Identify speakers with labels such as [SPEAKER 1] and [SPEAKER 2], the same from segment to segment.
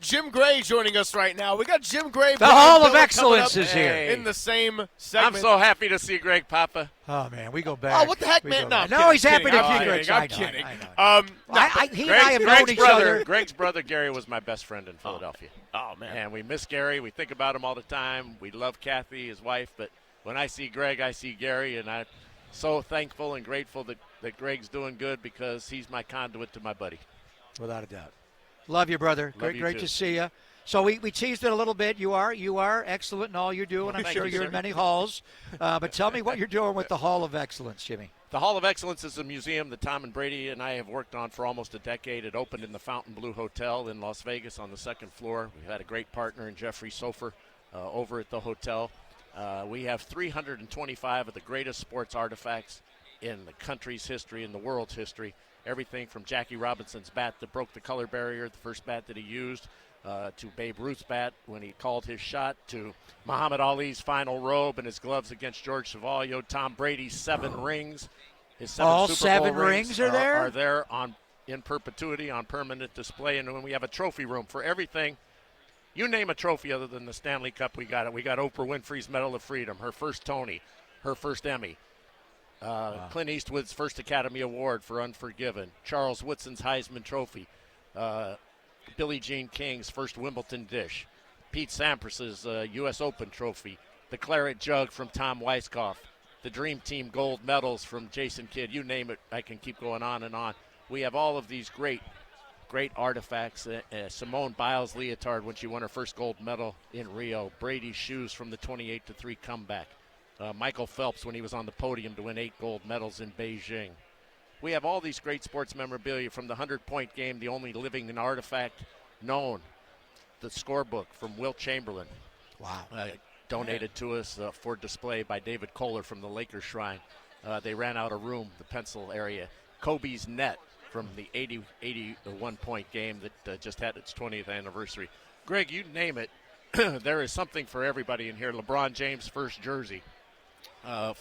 [SPEAKER 1] Jim Gray joining us right now. We got Jim Gray.
[SPEAKER 2] The Hall of Excellence is here.
[SPEAKER 1] In the same segment.
[SPEAKER 3] I'm so happy to see Greg Papa.
[SPEAKER 2] Oh, man, we go back.
[SPEAKER 1] Oh, what the heck, man?
[SPEAKER 2] No, he's happy to see Greg.
[SPEAKER 1] I'm kidding.
[SPEAKER 2] He and I have known each other.
[SPEAKER 3] Greg's brother, Gary, was my best friend in Philadelphia.
[SPEAKER 1] Oh, man.
[SPEAKER 3] And we miss Gary. We think about him all the time. We love Kathy, his wife. But when I see Greg, I see Gary. And I'm so thankful and grateful that Greg's doing good because he's my conduit to my buddy.
[SPEAKER 2] Without a doubt. Love you, brother. Great to see you. So we teased it a little bit. You are excellent in all you do, and I'm sure you're in many halls. But tell me what you're doing with the Hall of Excellence, Jimmy.
[SPEAKER 3] The Hall of Excellence is a museum that Tom and Brady and I have worked on for almost a decade. It opened in the Fontainebleau Hotel in Las Vegas on the second floor. We've had a great partner in Jeffrey Sofer over at the hotel. We have 325 of the greatest sports artifacts in the country's history, in the world's history. Everything from Jackie Robinson's bat that broke the color barrier, the first bat that he used, to Babe Ruth's bat when he called his shot, to Muhammad Ali's final robe and his gloves against George Savaglio, Tom Brady's 7 rings. His 7
[SPEAKER 2] all
[SPEAKER 3] Super Bowl
[SPEAKER 2] 7 rings are there?
[SPEAKER 3] Are there in perpetuity on permanent display. And when we have a trophy room for everything, you name a trophy other than the Stanley Cup, we got it. We got Oprah Winfrey's Medal of Freedom, her first Tony, her first Emmy. Clint Eastwood's first Academy Award for Unforgiven, Charles Woodson's Heisman Trophy, Billie Jean King's first Wimbledon dish, Pete Sampras's U.S. Open Trophy, the Claret Jug from Tom Weiskopf, the Dream Team gold medals from Jason Kidd. You name it, I can keep going on and on. We have all of these great artifacts. Simone Biles' leotard when she won her first gold medal in Rio, Brady's shoes from the 28-3 comeback. Michael Phelps when he was on the podium to win 8 gold medals in Beijing. We have all these great sports memorabilia from the 100-point game, the only living artifact known, the scorebook from Wilt Chamberlain.
[SPEAKER 2] Wow.
[SPEAKER 3] Donated to us for display by David Kohler from the Lakers Shrine. They ran out of room, the pencil area. Kobe's net from the 81-point game that just had its 20th anniversary. Greg, you name it, there is something for everybody in here. LeBron James' first jersey.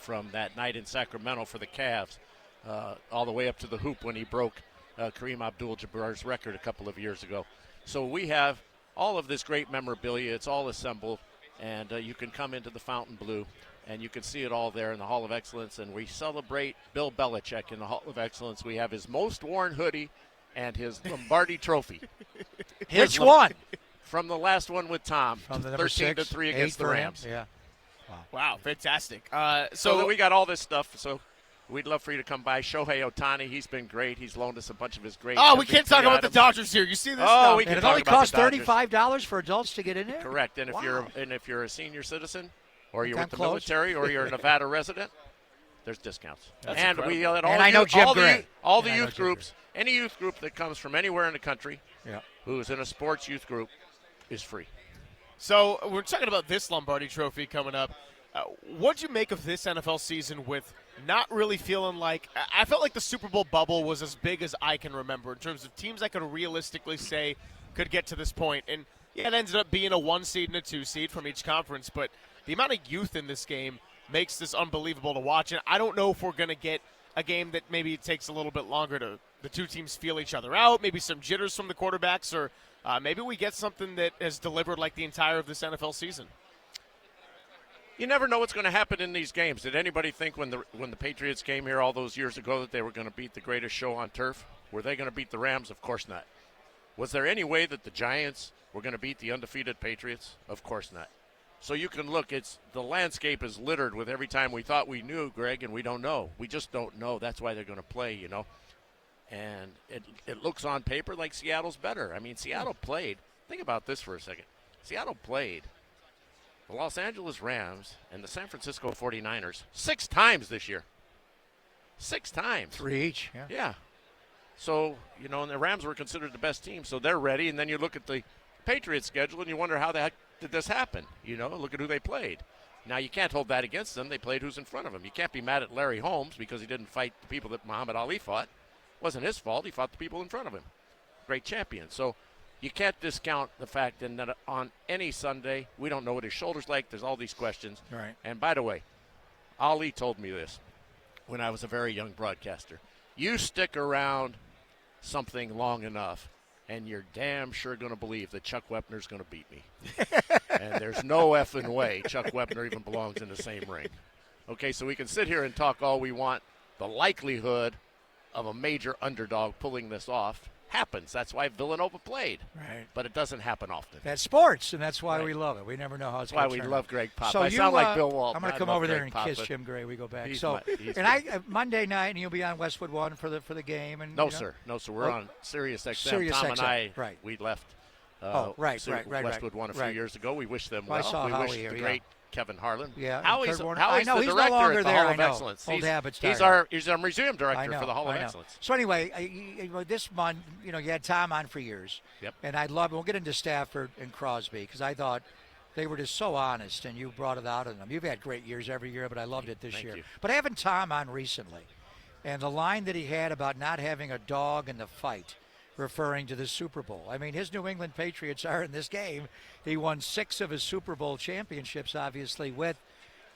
[SPEAKER 3] From that night in Sacramento for the Cavs, all the way up to the hoop when he broke Kareem Abdul-Jabbar's record a couple of years ago. So we have all of this great memorabilia. It's all assembled, and you can come into the Fontainebleau, and you can see it all there in the Hall of Excellence. And we celebrate Bill Belichick in the Hall of Excellence. We have his most worn hoodie and his Lombardi trophy.
[SPEAKER 2] Which one?
[SPEAKER 3] From the last one with Tom,
[SPEAKER 2] from the
[SPEAKER 3] 13-3 against the Rams.
[SPEAKER 2] Yeah.
[SPEAKER 1] Wow, fantastic.
[SPEAKER 3] So we got all this stuff. So we'd love for you to come by. Shohei Ohtani, he's been great. He's loaned us a bunch of his great.
[SPEAKER 1] We can't talk about the Dodgers here. You see this?
[SPEAKER 3] Oh,
[SPEAKER 1] no.
[SPEAKER 3] we can
[SPEAKER 2] and it
[SPEAKER 3] talk
[SPEAKER 2] only
[SPEAKER 3] about
[SPEAKER 2] costs
[SPEAKER 3] the Dodgers.
[SPEAKER 2] $35 for adults to get in there.
[SPEAKER 3] Correct. And
[SPEAKER 2] wow.
[SPEAKER 3] if you're a senior citizen, or you're with the
[SPEAKER 2] close.
[SPEAKER 3] military, or you're a Nevada resident, there's discounts.
[SPEAKER 1] That's
[SPEAKER 3] and
[SPEAKER 1] incredible.
[SPEAKER 3] we let all
[SPEAKER 2] and I know Jim
[SPEAKER 3] all
[SPEAKER 2] Gray.
[SPEAKER 3] the youth groups, any youth group that comes from anywhere in the country, who's in a sports youth group, is free.
[SPEAKER 1] So we're talking about this Lombardi Trophy coming up. What'd you make of this NFL season with not really feeling like – I felt like the Super Bowl bubble was as big as I can remember in terms of teams I could realistically say could get to this point. And, yeah, it ended up being a 1 seed and a 2 seed from each conference. But the amount of youth in this game makes this unbelievable to watch. And I don't know if we're going to get a game that maybe it takes a little bit longer to the two teams feel each other out, maybe some jitters from the quarterbacks, or maybe we get something that has delivered like the entire of this NFL season.
[SPEAKER 3] You never know what's going to happen in these games. Did anybody think when the Patriots came here all those years ago that they were going to beat the greatest show on turf? Were they going to beat the Rams? Of course not. Was there any way that the Giants were going to beat the undefeated Patriots? Of course not. So you can look, the landscape is littered with every time we thought we knew, Greg, and we don't know. We just don't know. That's why they're going to play, you know. And it looks on paper like Seattle's better. I mean, Seattle played. Think about this for a second. Seattle played the Los Angeles Rams and the San Francisco 49ers 6 times this year. 6 times.
[SPEAKER 2] 3 each.
[SPEAKER 3] Yeah. So, you know, and the Rams were considered the best team, so they're ready. And then you look at the Patriots schedule and you wonder how the heck did this happen? You know, look at who they played. Now, you can't hold that against them. They played who's in front of them. You can't be mad at Larry Holmes because he didn't fight the people that Muhammad Ali fought. It wasn't his fault. He fought the people in front of him. Great champion. So you can't discount the fact that on any Sunday, we don't know what his shoulder's like. There's all these questions.
[SPEAKER 2] Right.
[SPEAKER 3] And by the way, Ali told me this when I was a very young broadcaster. You stick around something long enough, and you're damn sure going to believe that Chuck Wepner's going to beat me. And there's no effing way Chuck Wepner even belongs in the same ring. Okay, so we can sit here and talk all we want. The likelihood of a major underdog pulling this off happens. That's why Villanova played.
[SPEAKER 2] Right.
[SPEAKER 3] But it doesn't happen often.
[SPEAKER 2] That's sports, and that's why
[SPEAKER 3] Right.
[SPEAKER 2] we love it. We never know how it's
[SPEAKER 3] That's why
[SPEAKER 2] going to
[SPEAKER 3] we
[SPEAKER 2] turn
[SPEAKER 3] love
[SPEAKER 2] out.
[SPEAKER 3] Greg Pop.
[SPEAKER 2] So
[SPEAKER 3] I sound like Bill Walton.
[SPEAKER 2] I'm going to come
[SPEAKER 3] I love
[SPEAKER 2] over there
[SPEAKER 3] Greg
[SPEAKER 2] and
[SPEAKER 3] Pop,
[SPEAKER 2] kiss
[SPEAKER 3] but
[SPEAKER 2] Jim Gray. We go back.
[SPEAKER 3] he's
[SPEAKER 2] So,
[SPEAKER 3] he's
[SPEAKER 2] and Monday night, and you'll be on Westwood One for the game. And
[SPEAKER 3] No, sir. We're on Sirius XM.
[SPEAKER 2] Sirius
[SPEAKER 3] Tom
[SPEAKER 2] XM,
[SPEAKER 3] and I,
[SPEAKER 2] right.
[SPEAKER 3] we left
[SPEAKER 2] right.
[SPEAKER 3] Westwood One a few years ago. We wish them
[SPEAKER 2] Well,
[SPEAKER 3] well.
[SPEAKER 2] I saw
[SPEAKER 3] we
[SPEAKER 2] Howie
[SPEAKER 3] wish
[SPEAKER 2] here,
[SPEAKER 3] the
[SPEAKER 2] yeah.
[SPEAKER 3] great Kevin Harlan.
[SPEAKER 2] Yeah,
[SPEAKER 3] Howie's
[SPEAKER 2] Kurt Warner.
[SPEAKER 3] Howie's
[SPEAKER 2] I know,
[SPEAKER 3] the
[SPEAKER 2] he's no
[SPEAKER 3] director
[SPEAKER 2] longer
[SPEAKER 3] at the
[SPEAKER 2] there,
[SPEAKER 3] Hall
[SPEAKER 2] I
[SPEAKER 3] of
[SPEAKER 2] know.
[SPEAKER 3] Excellence.
[SPEAKER 2] Old habits die
[SPEAKER 3] He's
[SPEAKER 2] hard.
[SPEAKER 3] our museum director
[SPEAKER 2] I know,
[SPEAKER 3] for the Hall of
[SPEAKER 2] I know.
[SPEAKER 3] Excellence.
[SPEAKER 2] So anyway, this month, you had Tom on for years.
[SPEAKER 3] Yep.
[SPEAKER 2] And I love. We'll get into Stafford and Crosby because I thought they were just so honest, and you brought it out of them. You've had great years every year, but I loved it this
[SPEAKER 3] Thank
[SPEAKER 2] year.
[SPEAKER 3] you.
[SPEAKER 2] But having Tom on recently, and the line that he had about not having a dog in the fight, referring to the Super Bowl. I mean, his New England Patriots are in this game. He won 6 of his Super Bowl championships, obviously, with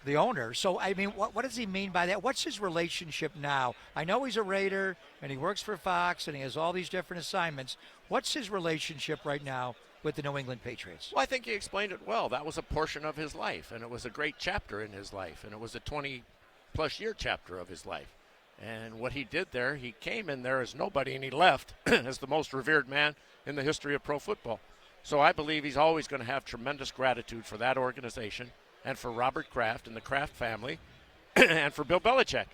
[SPEAKER 2] the owner. So, I mean, what does he mean by that? What's his relationship now? I know he's a Raider, and he works for Fox, and he has all these different assignments. What's his relationship right now with the New England Patriots?
[SPEAKER 3] Well, I think he explained it well. That was a portion of his life, and it was a great chapter in his life, and it was a 20-plus year chapter of his life. And what he did there, he came in there as nobody, and he left as the most revered man in the history of pro football. So I believe he's always going to have tremendous gratitude for that organization and for Robert Kraft and the Kraft family and for Bill Belichick.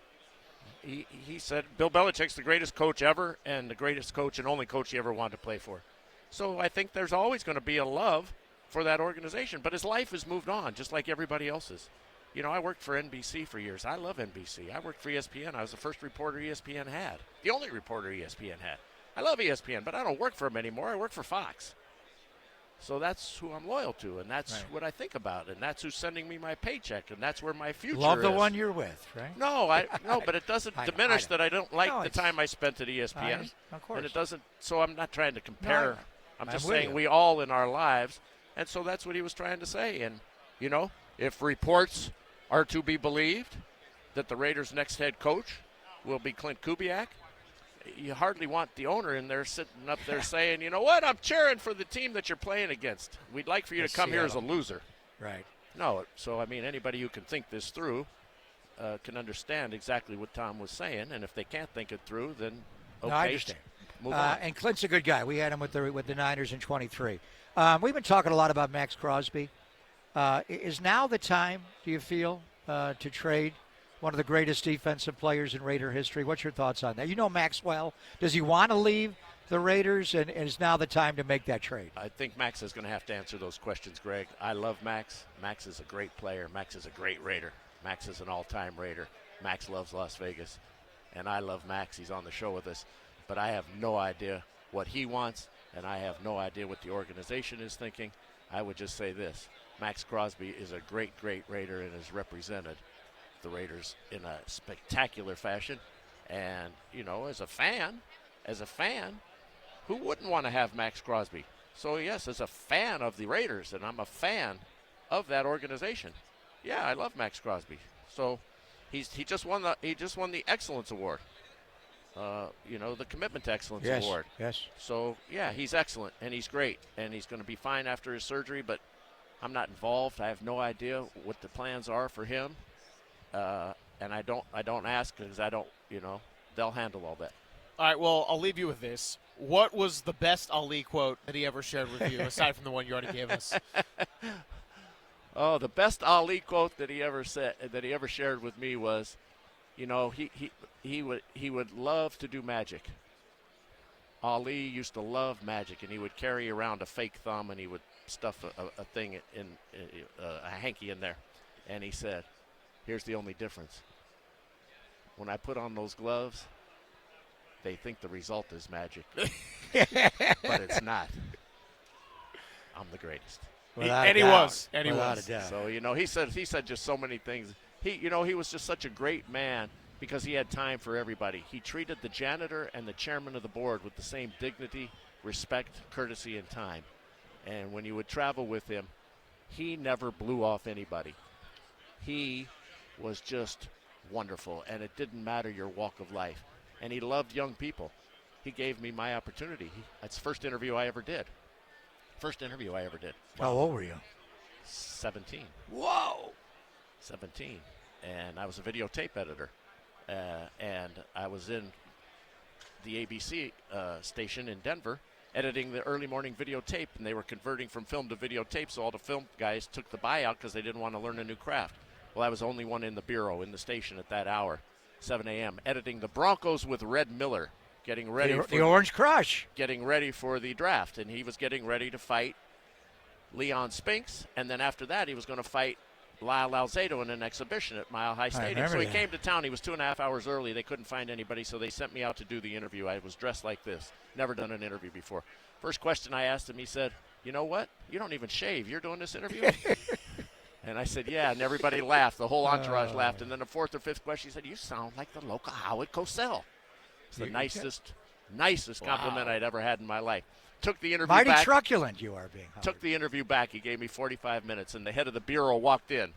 [SPEAKER 3] He said Bill Belichick's the greatest coach ever and the greatest coach and only coach he ever wanted to play for. So I think there's always going to be a love for that organization. But his life has moved on, just like everybody else's. I worked for NBC for years. I love NBC. I worked for ESPN. I was the first reporter ESPN had, the only reporter ESPN had. I love ESPN, but I don't work for them anymore. I work for Fox. So that's who I'm loyal to, and that's what I think about, and that's who's sending me my paycheck, and that's where my future
[SPEAKER 2] Love the
[SPEAKER 3] is.
[SPEAKER 2] one you're with, right?
[SPEAKER 3] No, but it doesn't diminish that I don't like the time I spent at ESPN.
[SPEAKER 2] Of course.
[SPEAKER 3] And it doesn't, so I'm not trying to compare.
[SPEAKER 2] No,
[SPEAKER 3] I'm just
[SPEAKER 2] with
[SPEAKER 3] saying
[SPEAKER 2] you.
[SPEAKER 3] we all in our lives, and so that's what he was trying to say. And, if reports are to be believed that the Raiders' next head coach will be Clint Kubiak, you hardly want the owner in there sitting up there saying, you know what, I'm cheering for the team that you're playing against. We'd like for you to come here as a loser.
[SPEAKER 2] Right.
[SPEAKER 3] No, so, anybody who can think this through can understand exactly what Tom was saying, and if they can't think it through, then okay,
[SPEAKER 2] No, I understand.
[SPEAKER 3] move on.
[SPEAKER 2] And Clint's a good guy. We had him with the Niners in 23. We've been talking a lot about Max Crosby. Is now the time, do you feel, to trade one of the greatest defensive players in Raider history? What's your thoughts on that? You know Max well. Does he want to leave the Raiders, and is now the time to make that trade?
[SPEAKER 3] I think Max is going to have to answer those questions, Greg. I love Max. Max is a great player. Max is a great Raider. Max is an all-time Raider. Max loves Las Vegas, and I love Max. He's on the show with us. But I have no idea what he wants, and I have no idea what the organization is thinking. I would just say this. Max Crosby is a great, great Raider and has represented the Raiders in a spectacular fashion. And, as a fan, who wouldn't want to have Max Crosby? So, yes, as a fan of the Raiders, and I'm a fan of that organization, yeah, I love Max Crosby. So he just won the Excellence Award. The Commitment to Excellence Award.
[SPEAKER 2] Yes.
[SPEAKER 3] So, yeah, he's excellent, and he's great, and he's going to be fine after his surgery, but I'm not involved. I have no idea what the plans are for him, and I don't ask because I don't, they'll handle all that.
[SPEAKER 1] All right, well, I'll leave you with this. What was the best Ali quote that he ever shared with you, aside from the one you already gave us?
[SPEAKER 3] Oh, the best Ali quote that he ever shared with me was, he would love to do magic. Ali used to love magic, and he would carry around a fake thumb, and he would stuff a thing in a hanky in there. And he said, "Here's the only difference. When I put on those gloves, they think the result is magic, but it's not. I'm the greatest."
[SPEAKER 1] And he was.
[SPEAKER 2] Without a doubt.
[SPEAKER 3] So he said just so many things. He was just such a great man because he had time for everybody. He treated the janitor and the chairman of the board with the same dignity, respect, courtesy, and time. And when you would travel with him, he never blew off anybody. He was just wonderful, and it didn't matter your walk of life. And he loved young people. he gave me my opportunity. That's the first interview I ever did.
[SPEAKER 2] How old were you?
[SPEAKER 3] 17.
[SPEAKER 2] Whoa.
[SPEAKER 3] 17. And I was a videotape editor. And I was in the ABC station in Denver editing the early morning videotape, and they were converting from film to videotape, so all the film guys took the buyout because they didn't want to learn a new craft. Well, I was the only one in the bureau, in the station at that hour, 7 a.m., editing the Broncos with Red Miller, getting ready for
[SPEAKER 2] the Orange Crush.
[SPEAKER 3] Getting ready for the draft, and he was getting ready to fight Leon Spinks, and then after that he was going to fight Lyle Alzado in an exhibition at Mile High Stadium. So he came to town. He was 2.5 hours early. They couldn't find anybody, so they sent me out to do the interview. I was dressed like this. Never done an interview before. First question I asked him, he said, "You know what? You don't even shave. You're doing this interview?" And I said, "Yeah," and everybody laughed. The whole entourage laughed. And then the fourth or fifth question, he said, "You sound like the local Howard Cosell." It's the nicest compliment I'd ever had in my life. Took the interview
[SPEAKER 2] Mighty
[SPEAKER 3] back.
[SPEAKER 2] truculent you are being. Howard.
[SPEAKER 3] Took the interview back. He gave me 45 minutes, and the head of the bureau walked in.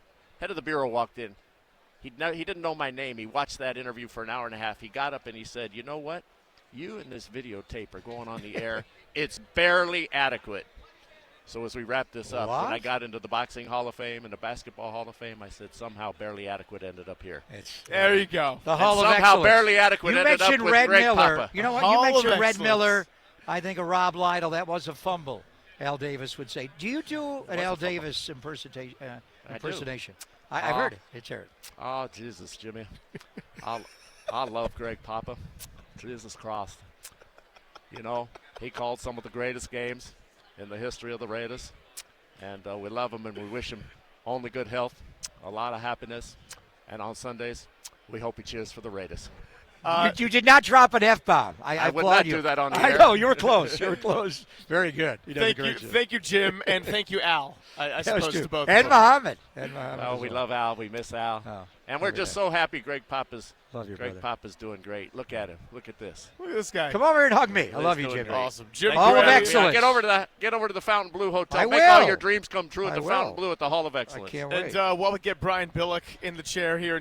[SPEAKER 3] He didn't know my name. He watched that interview for an hour and a half. He got up and he said, "You know what? You and this videotape are going on the air. It's barely adequate." So as we wrap this up, when I got into the Boxing Hall of Fame and the Basketball Hall of Fame, I said somehow barely adequate ended up here.
[SPEAKER 1] There you go.
[SPEAKER 2] The Hall of
[SPEAKER 3] somehow
[SPEAKER 2] Excellence.
[SPEAKER 3] Barely adequate ended up with
[SPEAKER 2] Red
[SPEAKER 3] Greg
[SPEAKER 2] Miller.
[SPEAKER 3] Papa.
[SPEAKER 2] You know what?
[SPEAKER 1] Hall
[SPEAKER 2] You mentioned
[SPEAKER 1] of
[SPEAKER 2] Red
[SPEAKER 1] Excellence.
[SPEAKER 2] Miller. I think of Rob Lytle. That was a fumble, Al Davis would say. Do you do an Al Davis impersonation? I've heard it. It's heard.
[SPEAKER 3] Oh, Jesus, Jimmy. I love Greg Papa. Jesus Christ. You know, he called some of the greatest games in the history of the Raiders. And we love him and we wish him only good health, a lot of happiness. And on Sundays, we hope he cheers for the Raiders.
[SPEAKER 2] You did not drop an F-bomb. I
[SPEAKER 3] would
[SPEAKER 2] applaud
[SPEAKER 3] not
[SPEAKER 2] you.
[SPEAKER 3] do that on the
[SPEAKER 2] I
[SPEAKER 3] air.
[SPEAKER 2] know. You were close. Very good.
[SPEAKER 1] Thank you, Jim, and thank you, Al. I suppose to both.
[SPEAKER 2] And
[SPEAKER 1] of them.
[SPEAKER 2] Muhammad.
[SPEAKER 3] Oh, we love Al. We miss Al.
[SPEAKER 2] Oh,
[SPEAKER 3] and we're just so happy Greg Papa's doing great. Look at him. Look at this.
[SPEAKER 1] Look at this guy.
[SPEAKER 2] Come over here and hug me. I love you, Jimmy.
[SPEAKER 1] Awesome, Jim.
[SPEAKER 2] Hall of
[SPEAKER 1] Brady.
[SPEAKER 2] Excellence.
[SPEAKER 3] Get over to the Fountain Blue Hotel.
[SPEAKER 2] I
[SPEAKER 3] Make all
[SPEAKER 2] will.
[SPEAKER 3] your dreams come true at the Fountain Blue at the Hall of Excellence.
[SPEAKER 2] I can't wait.
[SPEAKER 1] And while we get Brian Billick in the chair here in